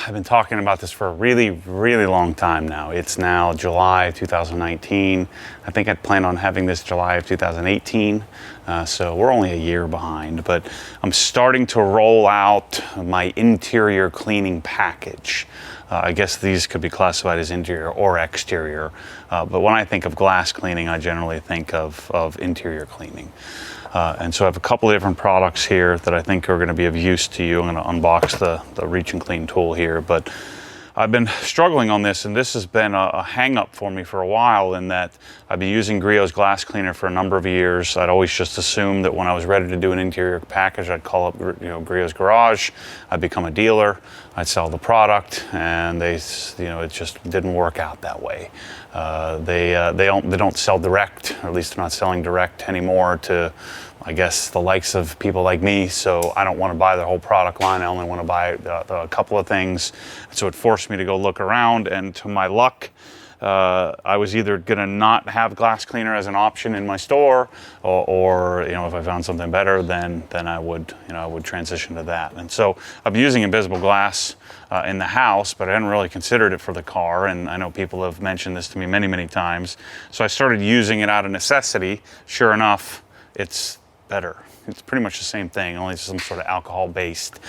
I've been talking about this for a really, really long time now. It's now July of 2019. I think I'd planned on having this July of 2018. So we're only a year behind, but I'm starting to roll out my interior cleaning package. I guess these could be classified as interior or exterior. But when I think of glass cleaning, I generally think of interior cleaning. And so I have a couple of different products here that I think are going to be of use to you. I'm going to unbox the Reach and Clean tool here, but I've been struggling on this, and this has been a hang-up for me for a while, in that I've been using Griot's glass cleaner for a number of years. I'd always just assumed that when I was ready to do an interior package, I'd call up Griot's Garage, I'd become a dealer, I'd sell the product, and it just didn't work out that way. They don't sell direct, or at least they're not selling direct anymore to, I guess, the likes of people like me. So I don't want to buy the whole product line. I only want to buy a couple of things. So it forced me to go look around, and to my luck, I was either going to not have glass cleaner as an option in my store, or if I found something better, then I would transition to that. And so I've been using invisible glass in the house, but I hadn't really considered it for the car. And I know people have mentioned this to me many, many times. So I started using it out of necessity. Sure enough, it's better. It's pretty much the same thing, only some sort of alcohol-based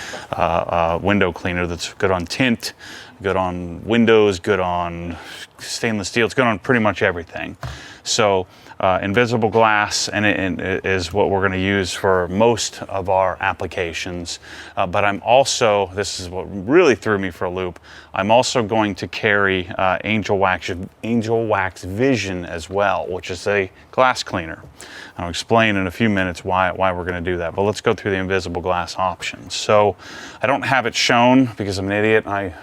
window cleaner that's good on tint, good on windows, good on stainless steel. It's good on pretty much everything. So invisible glass, and it is what we're going to use for most of our applications. But I'm also, this is what really threw me for a loop, I'm also going to carry Angel Wax Vision as well, which is a glass cleaner. I'll explain in a few minutes why we're going to do that. But let's go through the invisible glass options. So I don't have it shown because I'm an idiot. I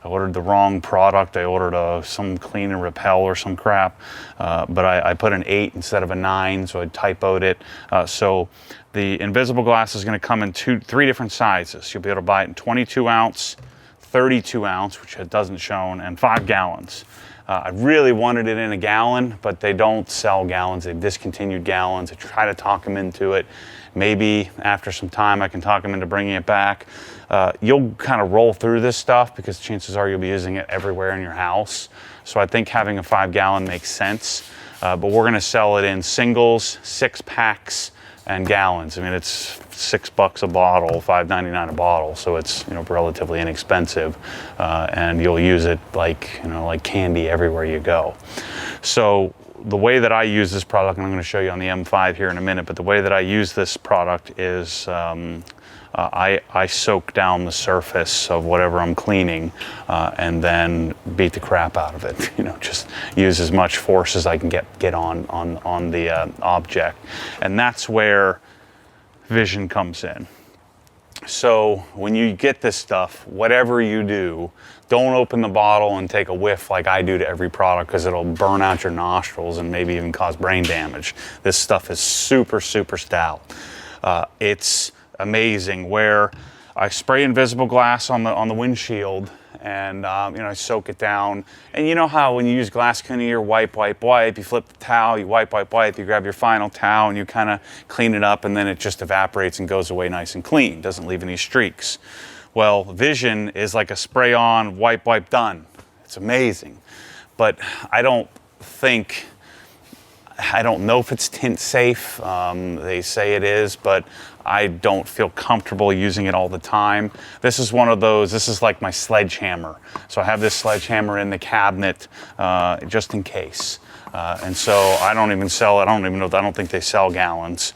ordered the wrong product. I ordered some clean and repel or some crap, but I put an 8 instead of a 9, so I typoed it. So the invisible glass is going to come in three different sizes. You'll be able to buy it in 22 ounce, 32 ounce, which it doesn't shown, and 5 gallons. I really wanted it in a gallon, but they don't sell gallons. They've discontinued gallons. I try to talk them into it. Maybe after some time I can talk them into bringing it back. You'll kind of roll through this stuff because chances are you'll be using it everywhere in your house. So I think having a 5 gallon makes sense. But we're going to sell it in singles, 6 packs, and gallons. I mean, it's $6 a bottle, $5.99 a bottle, so it's relatively inexpensive, and you'll use it like candy everywhere you go. So the way that I use this product, and I'm going to show you on the M5 here in a minute, but the way that I use this product is I soak down the surface of whatever I'm cleaning and then beat the crap out of it. Just use as much force as I can get on the object. And that's where vision comes in. So when you get this stuff, whatever you do, don't open the bottle and take a whiff like I do to every product, because it'll burn out your nostrils and maybe even cause brain damage. This stuff is super, super stout. It's amazing. Where I spray invisible glass on the windshield, and I soak it down. And you know how when you use glass cleaner, you wipe, you flip the towel, you wipe, you grab your final towel and you kind of clean it up, and then it just evaporates and goes away nice and clean, doesn't leave any streaks. Well, Vision is like a spray on, wipe, done. It's amazing. But I don't know if it's tint safe. They say it is, but I don't feel comfortable using it all the time. This is one of those, this is like my sledgehammer. So I have this sledgehammer in the cabinet just in case. And so I don't even sell it. I don't think they sell gallons,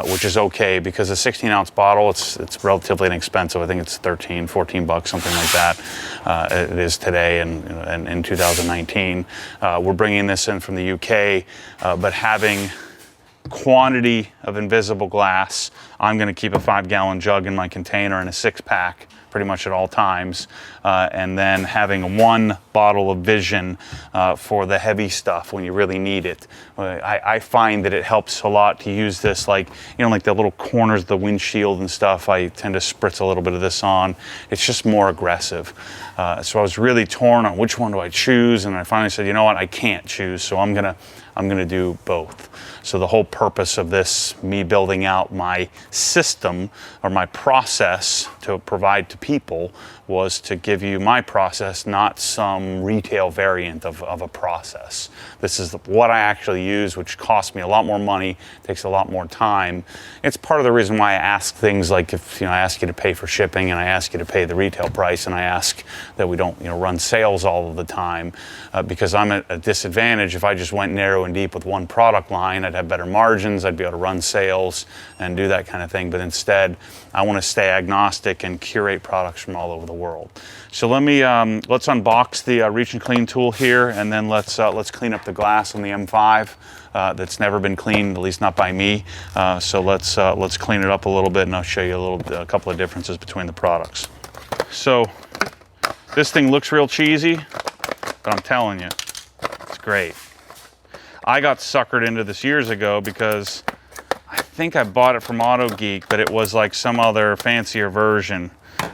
which is okay, because a 16-ounce bottle, it's relatively inexpensive. I think it's 13, 14 bucks, something like that. It is today and in 2019. We're bringing this in from the UK, but having quantity of invisible glass, I'm going to keep a 5-gallon jug in my container and a 6-pack pretty much at all times, and then having 1 bottle of Vision for the heavy stuff when you really need it. I find that it helps a lot to use this, like the little corners of the windshield and stuff. I tend to spritz a little bit of this on. It's just more aggressive. So I was really torn on which one do I choose, and I finally said, you know what, I can't choose, so I'm gonna do both. So the whole purpose of this, me building out my system or my process to provide to people, was to give you my process, not some retail variant of a process. This is what I actually use, which costs me a lot more money, takes a lot more time. It's part of the reason why I ask things like, if I ask you to pay for shipping, and I ask you to pay the retail price, and I ask that we don't run sales all of the time, because I'm at a disadvantage. If I just went narrow and deep with one product line, I'd have better margins, I'd be able to run sales and do that kind of thing. But instead, I want to stay agnostic and curate products from all over the world. So let's unbox the Reach and Clean tool here, and then let's clean up the glass on the M5 that's never been cleaned, at least not by me. So let's clean it up a little bit, and I'll show you a couple of differences between the products. So this thing looks real cheesy, but I'm telling you, it's great. I got suckered into this years ago because I think I bought it from Auto Geek, but it was like some other fancier version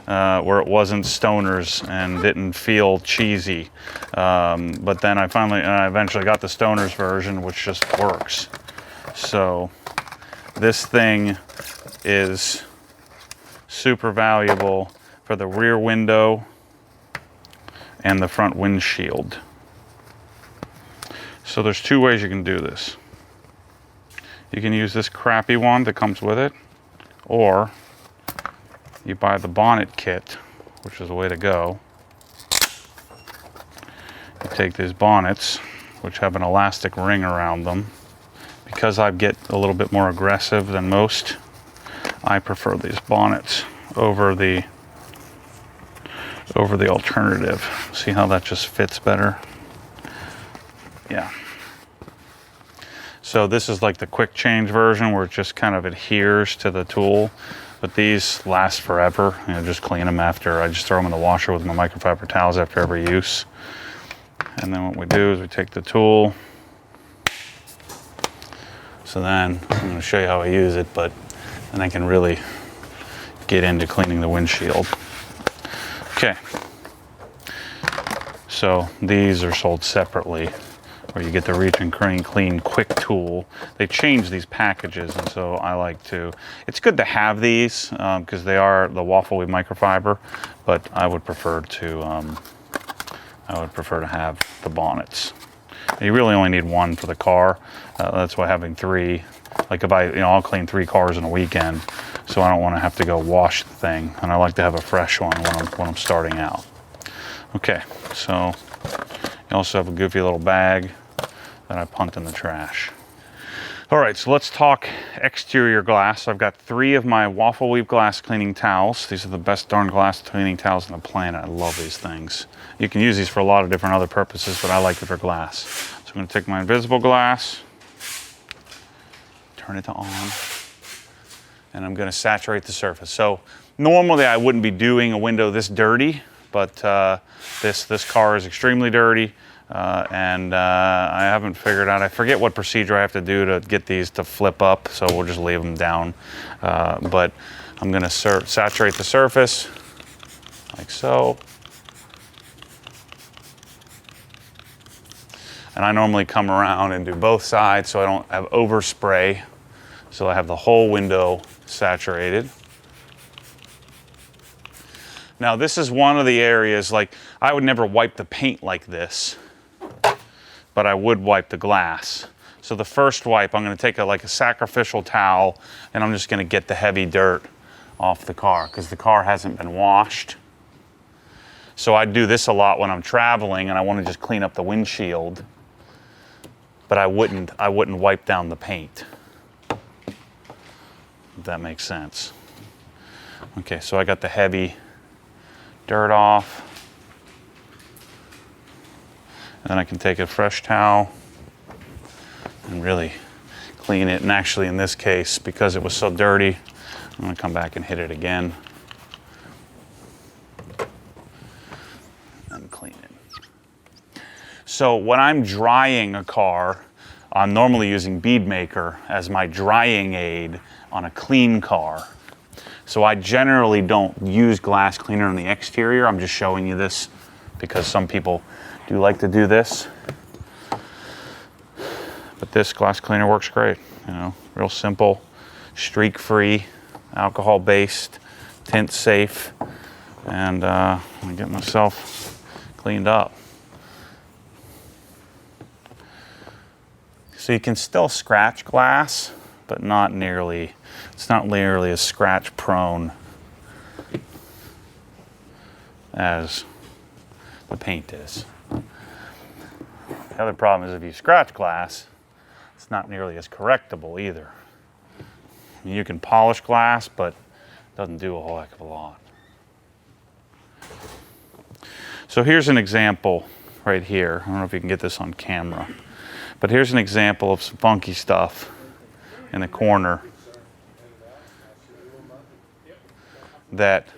where it wasn't Stoners and didn't feel cheesy. But then I eventually got the Stoners version, which just works. So this thing is super valuable for the rear window and the front windshield. So there's two ways you can do this. You can use this crappy one that comes with it, or you buy the bonnet kit, which is the way to go. You take these bonnets, which have an elastic ring around them. Because I get a little bit more aggressive than most, I prefer these bonnets over the alternative. See how that just fits better? Yeah. So this is like the quick change version where it just kind of adheres to the tool, but these last forever. Just clean them after. I just throw them in the washer with my microfiber towels after every use. And then what we do is we take the tool. So then I'm going to show you how I use it, but then I can really get into cleaning the windshield. Okay. So these are sold separately, where you get the Reach and Clean quick tool. They change these packages, and so I like to, it's good to have these because they are the waffle weave microfiber, but I would prefer to have the bonnets. You really only need one for the car. That's why having three, like if I'll clean 3 cars in a weekend, so I don't want to have to go wash the thing, and I like to have a fresh one when I'm starting out. Okay, so you also have a goofy little bag that I punt in the trash. All right, so let's talk exterior glass. I've got 3 of my waffle weave glass cleaning towels. These are the best darn glass cleaning towels on the planet. I love these things. You can use these for a lot of different other purposes, but I like it for glass. So I'm gonna take my invisible glass, turn it to on, and I'm gonna saturate the surface. So normally I wouldn't be doing a window this dirty, but this car is extremely dirty. And I haven't figured out, I forget what procedure I have to do to get these to flip up, so we'll just leave them down. But I'm gonna saturate the surface, like so. And I normally come around and do both sides so I don't have overspray. So I have the whole window saturated. Now this is one of the areas, like I would never wipe the paint like this, but I would wipe the glass. So the first wipe, I'm gonna take like a sacrificial towel, and I'm just gonna get the heavy dirt off the car because the car hasn't been washed. So I do this a lot when I'm traveling and I wanna just clean up the windshield, but I wouldn't wipe down the paint, if that makes sense. Okay, so I got the heavy dirt off. And then I can take a fresh towel and really clean it. And actually in this case, because it was so dirty, I'm gonna come back and hit it again and clean it. So when I'm drying a car, I'm normally using Bead Maker as my drying aid on a clean car. So I generally don't use glass cleaner on the exterior. I'm just showing you this because some people do like to do this. But this glass cleaner works great, you know, real simple, streak-free, alcohol-based, tint safe, and I get myself cleaned up. So you can still scratch glass, but it's not nearly as scratch prone as the paint is. The other problem is if you scratch glass, it's not nearly as correctable either. I mean, you can polish glass, but it doesn't do a whole heck of a lot. So here's an example right here. I don't know if you can get this on camera, but here's an example of some funky stuff in the corner that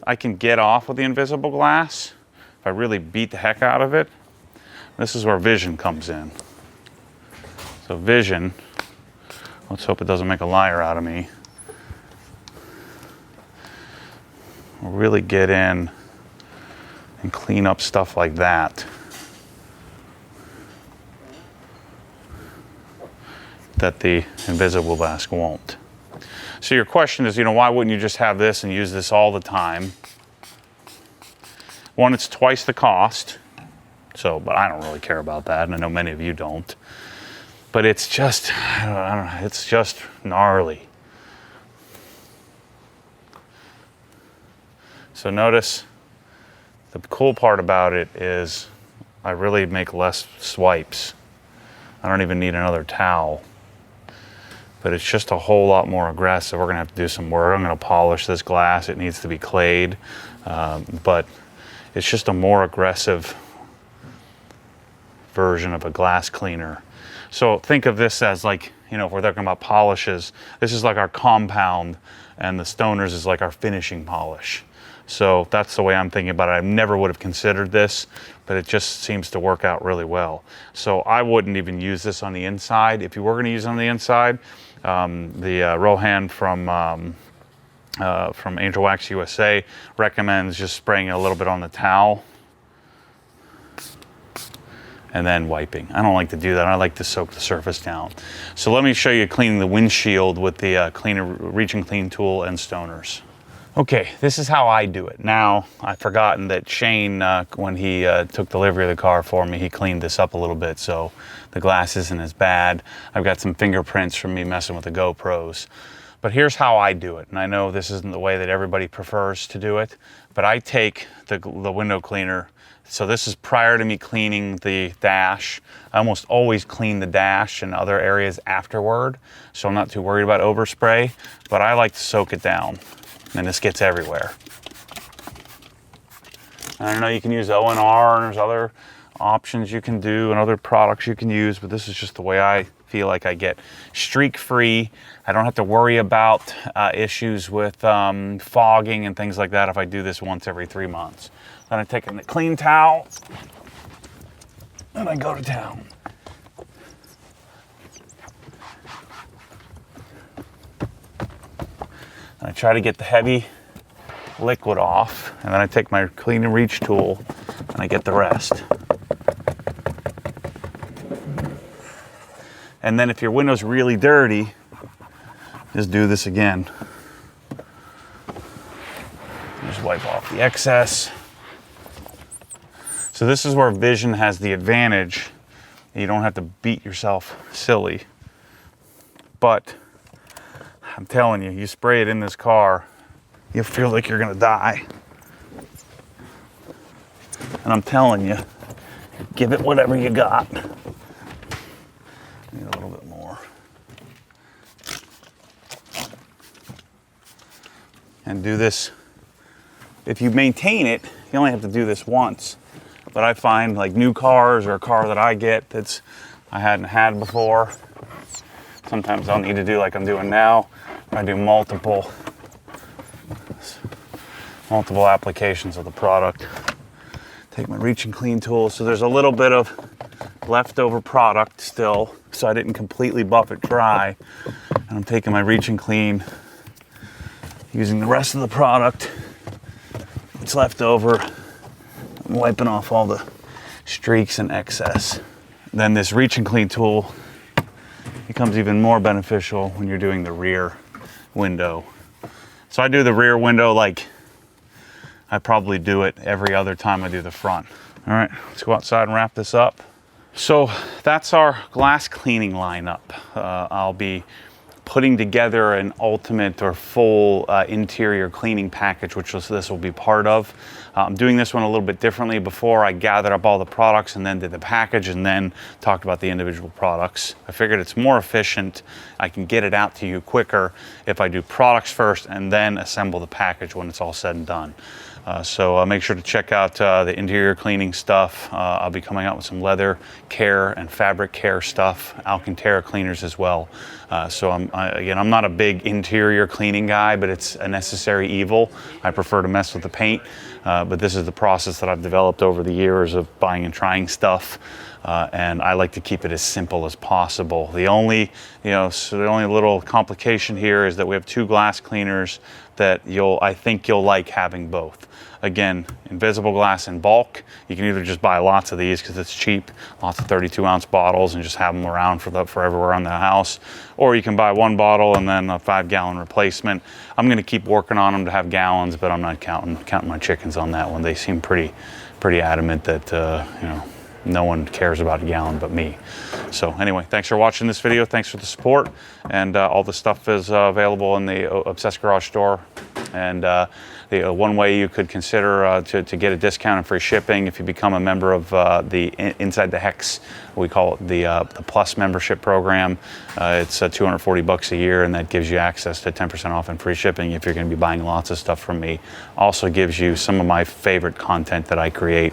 I can get off with the invisible glass if I really beat the heck out of it. This is where vision comes in. So vision, let's hope it doesn't make a liar out of me. We'll really get in and clean up stuff like that. That the invisible glass won't. So your question is, you know, why wouldn't you just have this and use this all the time? One, it's twice the cost. So, but I don't really care about that, and I know many of you don't. But it's just, I don't know, it's just gnarly. So notice, the cool part about it is I really make less swipes. I don't even need another towel. But it's just a whole lot more aggressive. We're gonna have to do some work. I'm gonna polish this glass. It needs to be clayed. But it's just a more aggressive version of a glass cleaner. So think of this as like, you know, if we're talking about polishes, this is like our compound and the Stoners is like our finishing polish. So that's the way I'm thinking about it. I never would have considered this, but it just seems to work out really well. So I wouldn't even use this on the inside. If you were gonna use it on the inside, Rohan from Angel Wax USA recommends just spraying a little bit on the towel and then wiping. I don't like to do that. I like to soak the surface down. So let me show you cleaning the windshield with the Reach and Clean tool and Stoners. Okay, this is how I do it. Now, I've forgotten that Shane, when he took delivery of the car for me, he cleaned this up a little bit, so the glass isn't as bad. I've got some fingerprints from me messing with the GoPros. But here's how I do it, and I know this isn't the way that everybody prefers to do it, but I take the window cleaner. So this is prior to me cleaning the dash. I almost always clean the dash and other areas afterward, so I'm not too worried about overspray, but I like to soak it down. And this gets everywhere. And I know you can use ONR and there's other options you can do and other products you can use, but this is just the way I feel like I get streak free. I don't have to worry about issues with fogging and things like that if I do this once every 3 months. Then I take a clean towel and I go to town. And I try to get the heavy liquid off, and then I take my Clean and Reach tool and I get the rest. And then if your window's really dirty, just do this again. Just wipe off the excess. So this is where Vision has the advantage. You don't have to beat yourself silly. But I'm telling you, you spray it in this car, you'll feel like you're gonna die. And I'm telling you, give it whatever you got. Need a little bit more. And do this. If you maintain it, you only have to do this once. But I find like new cars or a car that I get that's I hadn't had before, sometimes I'll need to do like I'm doing now. I do multiple applications of the product. Take my Reach and Clean tool. So there's a little bit of leftover product still, so I didn't completely buff it dry. And I'm taking my Reach and Clean, using the rest of the product that's left over. I'm wiping off all the streaks and excess. Then this Reach and Clean tool becomes even more beneficial when you're doing the rear window. So I do the rear window like I probably do it every other time I do the front. All right, let's go outside and wrap this up. So that's our glass cleaning lineup. I'll be putting together an ultimate or full interior cleaning package, which this will be part of. I'm doing this one a little bit differently. Before I gathered up all the products and then did the package and then talked about the individual products. I figured it's more efficient. I can get it out to you quicker if I do products first and then assemble the package when it's all said and done. So make sure to check out the interior cleaning stuff. I'll be coming out with some leather care and fabric care stuff, Alcantara cleaners as well. So again, I'm not a big interior cleaning guy, but it's a necessary evil. I prefer to mess with the paint, but this is the process that I've developed over the years of buying and trying stuff. And I like to keep it as simple as possible. The only little complication here is that we have 2 glass cleaners that I think you'll like having both. Again, invisible glass in bulk. You can either just buy lots of these because it's cheap, lots of 32-ounce bottles, and just have them around for everywhere in the house. Or you can buy 1 bottle and then a 5-gallon replacement. I'm going to keep working on them to have gallons, but I'm not counting my chickens on that one. They seem pretty adamant that no one cares about a gallon but me. So anyway, thanks for watching this video. Thanks for the support. And all the stuff is available in the Obsessed Garage store. And the one way you could consider to get a discount and free shipping if you become a member of the Inside the Hex, we call it the Plus membership program. It's $240 a year, and that gives you access to 10% off and free shipping if you're going to be buying lots of stuff from me. Also gives you some of my favorite content that I create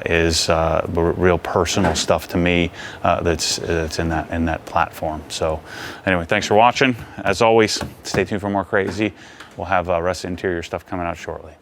is real personal stuff to me that's in that platform. So anyway, thanks for watching. As always, stay tuned for more crazy. We'll have rest of the interior stuff coming out shortly.